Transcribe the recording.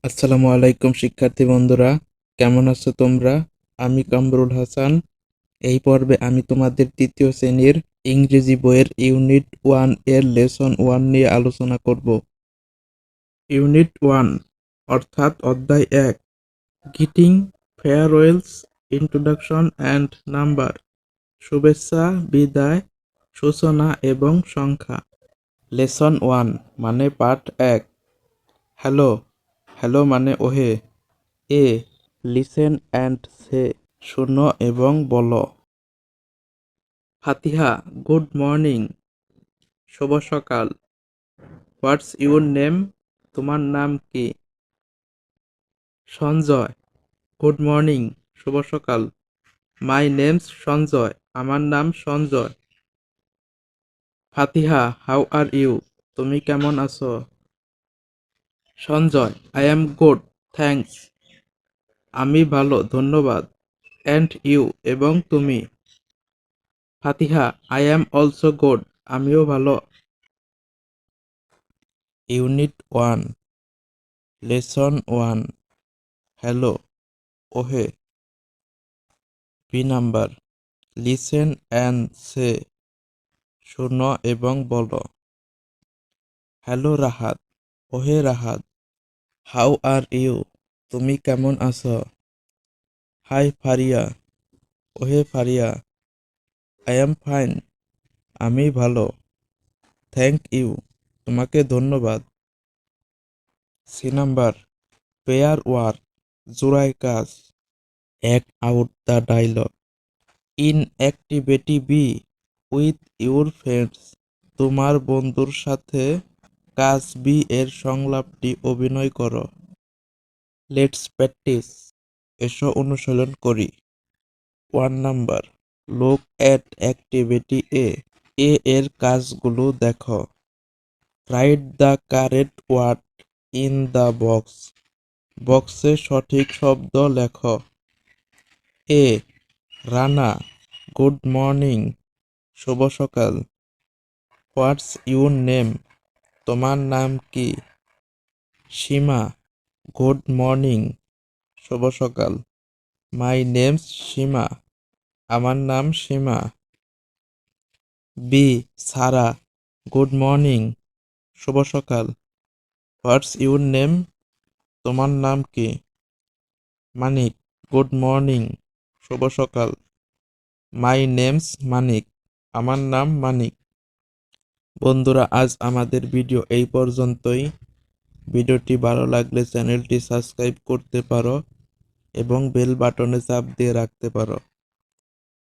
আসসালামু আলাইকুম শিক্ষার্থী বন্ধুরা, কেমন আছো তোমরা? আমি কামরুল হাসান। এই পর্বে আমি তোমাদের তৃতীয় শ্রেণীর ইংরেজি বইয়ের ইউনিট 1 এর লেসন 1 নিয়ে আলোচনা করব। ইউনিট 1 অর্থাৎ অধ্যায় 1, greeting, farewells, introduction and number, শুভেচ্ছা, বিদায়, সূচনা এবং সংখ্যা। লেসন 1 মানে পাঠ 1। হ্যালো, হ্যালো মানে ওহে। এ, লিসেন অ্যান্ড সে, শোনো এবং বলো। ফাতিহা, গুড মর্নিং, শুভ সকাল। হোয়াটস ইউর নেম, তোমার নাম কি? সঞ্জয়, গুড মর্নিং, শুভ সকাল। মাই নেমস সঞ্জয়, আমার নাম সঞ্জয়। ফাতিহা, হাউ আর ইউ, তুমি কেমন আছো? Sanjay, I am good, thanks, আমি ভালো, ধন্যবাদ। অ্যান্ড ইউ, এবং তুমি? ফাতিহা, আই অ্যাম অলসো গুড, আমিও ভালো। ইউনিট 1, লেসন 1, হ্যালো, ওহে। বি নাম্বার, লিসেন অ্যান্ড সে, শোনো এবং বলো। হ্যালো রাহাত, ওহে রাহাত। হাউ আর ইউ, তুমি কেমন আছো? হাই ফারিয়া, ওহে ফারিয়া। আই এম ফাইন, আমি ভালো। থ্যাংক ইউ, তোমাকে ধন্যবাদ। সি নাম্বার, পেয়ার ওয়ার্ক, জোড়ায় কাজ। Act out the dialogue. In activity B, with your friends, তোমার বন্ধুর সাথে কাজ বি এর সংলাপটি অভিনয় করো। লেটস প্র্যাকটিস, এসো অনুশীলন করি। 1 number, look at activity A, A এর কাজগুলো দেখো। Write the correct word in the box, বক্সে সঠিক শব্দ লেখো। এ, রানা, গুড মর্নিং, শুভ সকাল। হোয়াটস ইউর নেম, তোমার নাম কি? সীমা, গুড মর্নিং, শুভ সকাল। মাই নেমস সীমা, আমার নাম সীমা। বি, সারা, গুড মর্নিং, শুভ সকাল। হোয়াটস ইউর নেম, তোমার নাম কি? মানিক, গুড মর্নিং, শুভ সকাল। মাই নেমস মানিক, আমার নাম মানিক। বন্ধুরা, আজ আমাদের ভিডিও এই পর্যন্তই। ভিডিওটি ভালো লাগলে চ্যানেলটি সাবস্ক্রাইব করতে পারো এবং বেল বাটনে চাপ দিয়ে রাখতে পারো।